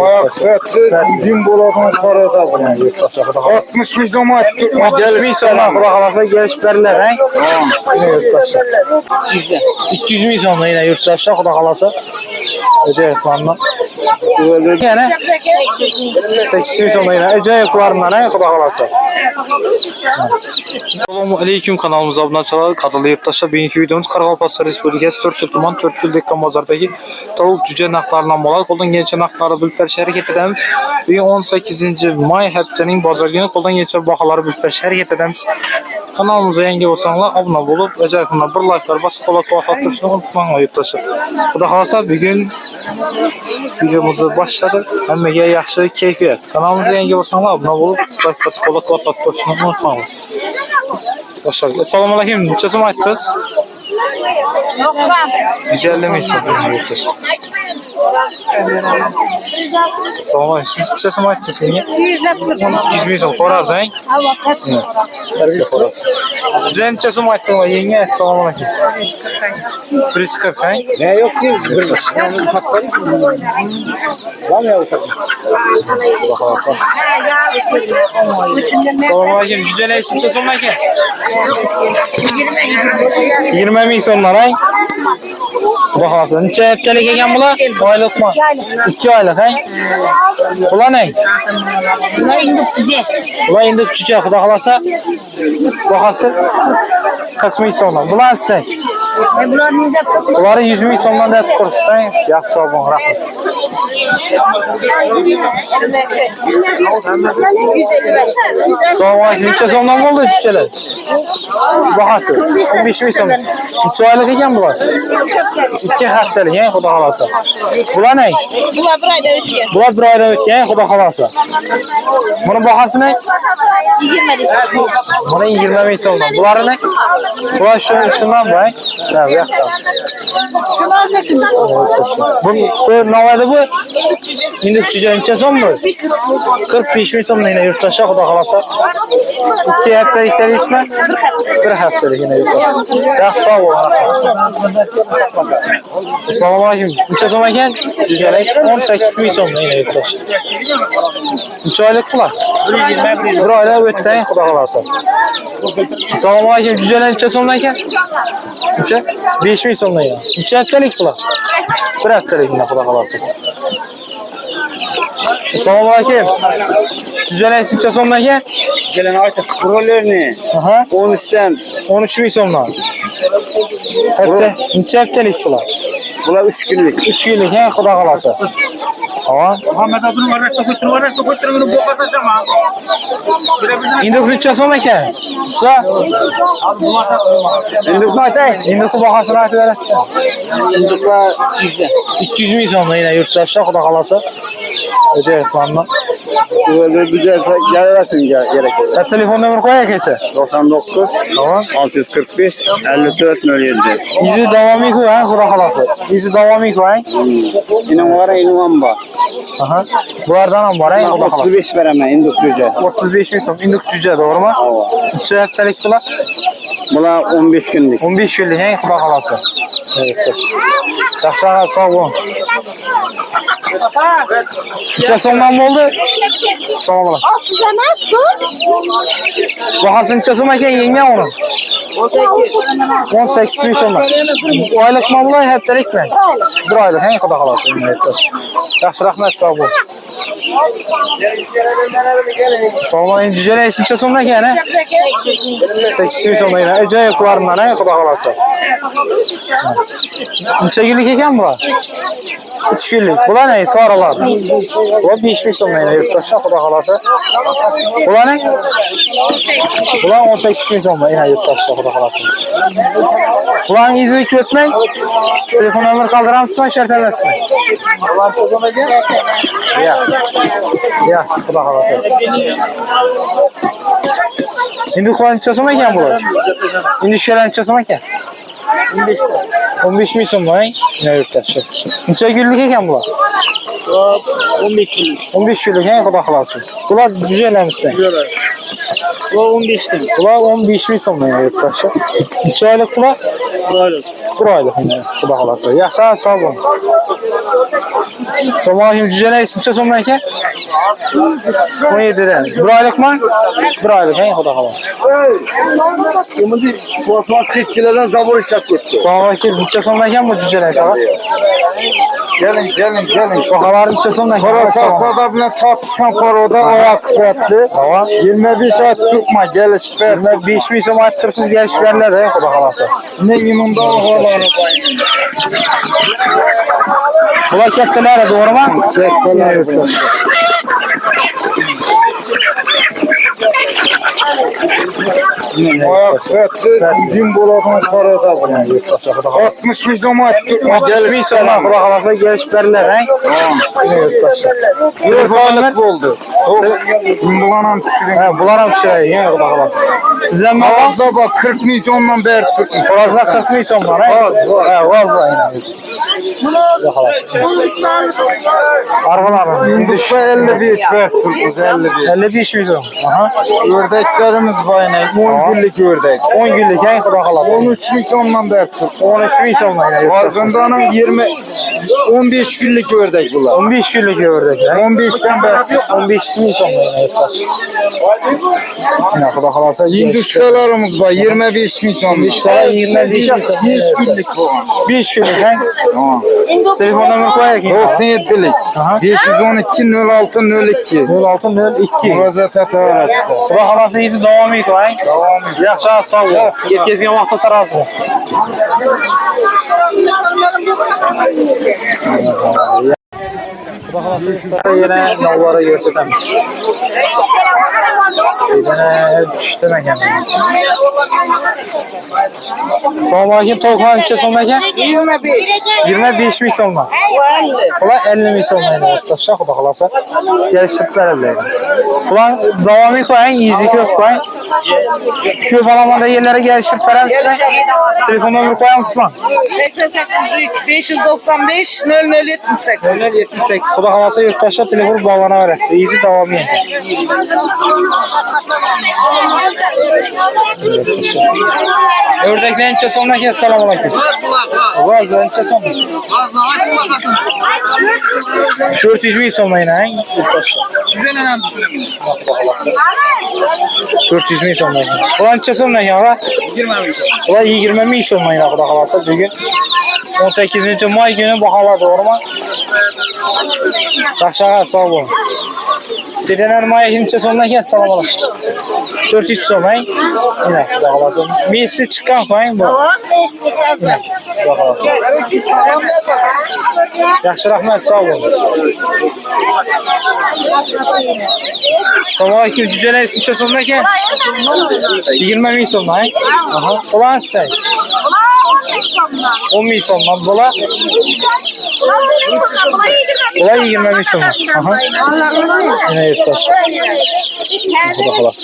Ayakçı bizim buladığın parada bu. 60 bin zaman 60 bin sonra kula kalasa gelişberler he. Yine yurttaşlar. 200 bin sonra yine yurttaşlar kula kalasa. Ece planla. Yani 8 bin sonra yine Ece yaklarından he kula kalasa. Assalamu aleyküm, kanalımıza abone olun. Kanalı yurttaşlar. Bugünkü videomuz Qaraqalpaqistan Respublikası Törtül tuman Törtül Dekkan bazardagi tavuk cüce naqlarından bo'ladi. Qo'ldan kelgancha naqlari bilib berish harakat etamiz. Bugün 18 may haftaning bozor kuni qo'ldan kelgancha baholarni bilib berish harakat etamiz. Kanalımıza yangi bo'lsanglar obuna bo'lib, ajoyib bir like'lar bosib qo'llab-quvvatlab turishni unutmanglar yurttaşlar. Xudo xolasa bugun videomuzni boshladik. Hammaga yaxshi kayfiyat. Kanalımıza yangi bo'lsanglar obuna bo'lib, like bosib qo'llab-quvvatlab turishni unutmanglar. Başlayalım. Assalamu aleyküm. Neçə sum aytdınız? 90. 150 min sum aytdınız. Assalamu aleyküm. Siz neçə sum aytdınız? 200 min sum. Xoraz, hein? Hərbi xoraz. Sizə neçə sum aytdınız? Yenge, assalamu aleyküm. 140, hein? Ne yok ki? Var mı ya ufak? Assalamu aleyküm. Cüce neyse neçə sum aytdınız? 20 min somlar, hein? Xudo xolasa. Neçə həftəlik ekan bular? Oyliqmi? 2 oylik, hein? Bular ne? Bunlar indik cüce. Bular endi cüce, xudo xolasa. Bahası 40 min somlar. Bular sizə? Bunlar bizde kutlu. Bunları 100 min somdan da yaptırırsan, yaxşı sağ olun, rahmet. 155. Sağ olun, neçə somdan oldu cüceler? Bahası 15 min somdan. 3 aylık ekan bular. 2 həftəlik, yəni xudo xolasa. Bular ne? Bunlar bir ayda ötüyor. Bular bir ayda ötken, xudo xolasa. Bunun bahası ne? 20 lira. Bunun 20 min somdan. Bunları ne? Bular şundan bu, he? Ha, bu yaxşı. Şunlar 8 lira. Bu ne vardı bu? İndik cüce neçə som bu? 45 min somdan yine yurttaşa xudo xolasa. 2 həftəliklər ismə? 1 həftəlik yine yurttaşa. Yaxşı sağ olun. Assalamu aleyküm. Neçə som ekan? Cücelik 18 min somdan yine yurttaşa. Neçə aylık bular? 1 ayda ötdən xudo xolasa. Assalamu aleyküm. Cücelik neçə somdan ekan? Neçə? 5 min somdan yine. Neçə həftəlik bular? 1 həftəlik yine xudo xolasa. Assalamu aleyküm. Cücelik neçə somdan ekan? Gelen artık prolerini Aha. 13'ten 13 min somdan. Həftə, neçə həftəlik bular? bula 3 günlük. 3 günlük, he, xudo xolasa. Tamam. Muhammed abinin var da götürünü boka taşıma. İndi neçə som ekan? Usta. İnduk natay. İndi bu bahasını aytıb verəsən. İndukla 100'den. 200 min somdan yine yurttaşlar xudo xolasa. Öce planla. Böyle güzelse gelirsin gerekir. Ya telefon nömrə qoyaq isə. 99 Tamam. 645 54 07. İzi davamı qoy, ha, xudo xolasa. İzi davamı qoy, ha. İnan var inan var. Aha. Bulardan ham var, ha, xudo xolasa. 35 veremem induk güzel. 35 min som. İndi cüce, doğruma? Neçə həftəlik bular? Bula 15 günlük. 15 günlük, he, xudo xolasa. Evet. Yaxşı, sağ olun. Neçə somdan oldu? Sağ olun. O size emas bu? Bahası neçə som ekan yenge onun? 18 min somdan. Aylık mı bular, həftəlik mi? 1 aylık, he, xudo xolasa. Yaxşı, rahmet, sağ olun. Sağ olun. Cüceler neçə somdan ekan, he? 8 min somdan yine. Ece yaklarından, he, xudo xolasa. Neçə günlük ekan bular? 3 günlük. Bular ne? Sonralar. Bular 5 min somdan yine yurttaşlar xudo xolasa. Bular ne? Bular 18 min somdan yine yurttaşlar xudo xolasa. Buların izini kötmek. Telefon nömrə qaldıramsınmı, şərtələrsiniz? Ulan çözüme gel. Yaxşı, xudo xolasa. İndi qoyun neçə som ekan bular? İndi şərən neçə som ekan? 15 min somdan, he? Ne yurttaşlar. Neçə günlük ekan bular? 15 günlük. 15 günlük, he, xudo xolasa. Bular cüceləmişsən. Bu 15'ten. Bular 15 min somdan yurttaşlar. Neçə aylık bular? Böyle. 1 aylık, he, xudo xolasa. Yaxşı, sağ olun. Sabahleyin cüceler isimçe sonuna ki? 17'den. Bir aylık mı? Bir aylık. He, Xudo xolasa. Şimdi Osman Çetkilerden zabur işlep gitti. Sabahleyin neçe sonuna ki bu cüceler sabah? Gelin. Bahalar neçe sonuna ki? Karasasada bile çatışkan paroda ayak kuvvetli. Tamam. 25 saat tutma gelişip ver. 25 bin so'm ayttirsiz gelishib beriladi, Xudo xolasa. Ne yimunda oğlanı bayını. Bular kattalari, to'g'rimi? Çetkiler. Ayak kuvvetli bizim bulanın paroda bile. 60 bin so'm tutma 60 bin so'm Xudo xolasa gelishib beriladi, he? Yurtalik bo'ldi. Bulanam pişirin. Ha, bular ham pishiradi, he, Xudo xolasa. Sizdan bor? Fazla bak 40 bin so'mdan beri tutmuş. Xo'rozlar 40 bin so'mdan, he? Ha, vazla. Xudo xolasa. Arg'alar. Hinduşta 55 ver tutmuş 55. 55 bin so'm. Aha. Ördeklerimiz bayına 10 günlük ördek. 10 günlük, he, Xudo xolasa. 13 bin so'mdan beri tutmuş. 13 bin so'mdan, he. Farkındanın 15 günlük ördek bunlar. 15 günlük ördek, he? 15'ten beri. 15 bin so'mdan, he. Yine Xudo xolasa. Hinduştalarımız var 25 bin so'm. Hinduştalar 25 bin so'm. 5 günlük bu. 5 günlük, he? Telefon nomer qo'yaylik. 97'lik. Aha. 512 06 02. 06 02. Murojaat eta olasiz. Xudo xolasa izi davom eting. Yaxshi, sog' bo'l. Yetkazgan vaqtda so'raysiz. Xudo xolasa yana navlara ko'rsatamiz. Yana tushdim ekan. Assalomu alaykum, to'g'ri necha so'm ekan? 25. 25 ming so'm. 50. Ular 50 ming so'm o'rtacha, Xudo xolasa kelishib beriladi. Ular davomiy qo'ying, izi ko'p qo'ying. Ko'p alamanda yerlere gelişib beramizmi? Telefon nomeri qo'yamizmi? 88'lik 595 0078. 078. Xudo xolasa yurtdoshlar telefon bog'lanaverasiz. Izi davomiy. Ördekler necha so'mdan keldi? Assalomu alaykum. Vaz necha so'm? 400 ming so'mdan, yurtdoshlar. 400 ming so'mdan. Ular necha so'mdan ya? 20 ming so'm. Ular 20 ming so'mdan, Xudo xolasa bugun 18-may günü bahalar, to'g'rimi? Yaxshi, sog' bo'ling. Veterinar maya necha so'mdan keldi? Assalomu alaykum. 400 so'm, ha? Mana Xudo xolasa. Messi chiqqan qo'ying bu. Xudo xolasa. Yaxshi, rahmat, sog' bo'ling. Assalomu alaykum, jujalar necha so'mdan keldi? 20 ming so'm, ha? Aha. Qo'lansiz. 10 ming so'mdan bo'la. Ular 20 ming so'm. Aha. Yine yurttaş. Xudo xolasa.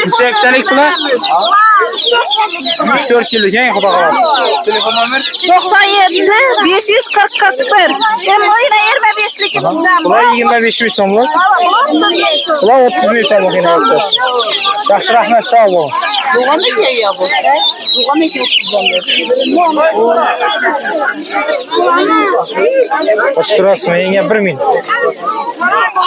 Necha hektalik bular? 3-4 yillik, ha, Xudo xolasa. Telefon nomer 97 540 Hem oyuna 25'likimizden Ular 25 ming so'm. Ular 30 ming so'm yine yurttaş. Yaxshi, rahmat, sog' bo'ling. Buğa ne diyor ya bu? Buğa ne diyor Kaç turasın? Yenge 1 ming.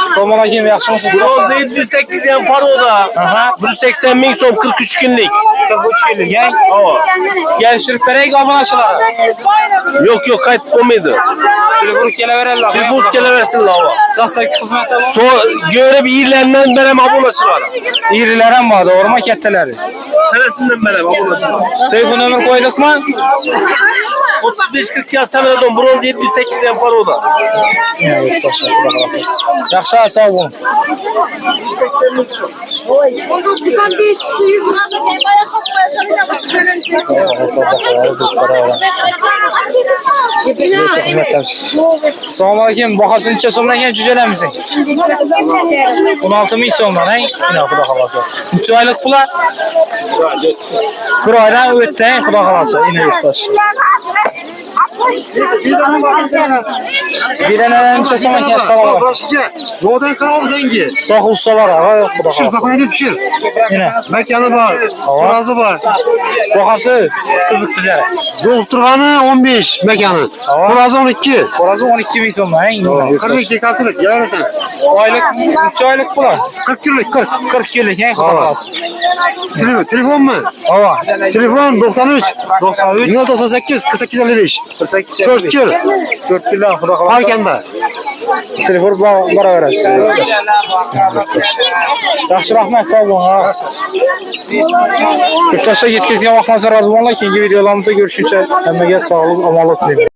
Assalomu alaykum, yaxshimisiz? Bronzda 78 yan paroda. Aha. 180 ming so'm 43 günlük. 43 yillik, ha? Gelishtirib beraylik obunachilar. Yok kayıt olmaydı. Telefon kelaveradilar. Telefon kelaversin lava. Dastlabki xizmatda bor. Göre bir iyilerinden berem abonaçılar. Irilar ham bor, to'g'rimi, kattalari? Senesinden berem abonaçılar. Telefon nomer qo'ydikmi? 35-40 yaz semeradon bronz 78 yan paroda. Ya, yurtdoshlar, Xudo xolasa. Yaxshi, sog' bo'ling. Assalomu alaykum, bahasi necha so'mdan ekan jujalamizing? 16 ming so'mdan, ha? Ina, Xudo xolasa. Necha oylik bular? 1 oydan o'tdi, Xudo xolasa. Ina, yurtdoshlar. Birine önce sana ki salam. Doğudan kanalım zengi. Sağ ustalar ağa yok bu da. Pişir sakın edip pişir. Yine. Mekanı var. Kurazı var. Bakası kızık bize. Doktorhanı 15 mekanı. Kurazı 12. Orası 12 milyon lan. En iyi. 42 katılık. Yarısın. Aylık, 3 aylık bu da. 40 kiloluk 40. 40 yıllık en kısa. Telefon mu? Hava. Telefon 93. 93. 98 48 55. 48. 4 yıl. 4 yıldan kuda kalan. Parkenda. Telefon bara verəsiz. Yaxşı rahmet sağ olun ha. Yurttaşlar yetkizgen vaxtınıza razı olun. İkinci videolarımızda görüşünce əməyə sağlıq, amalıq dilerim.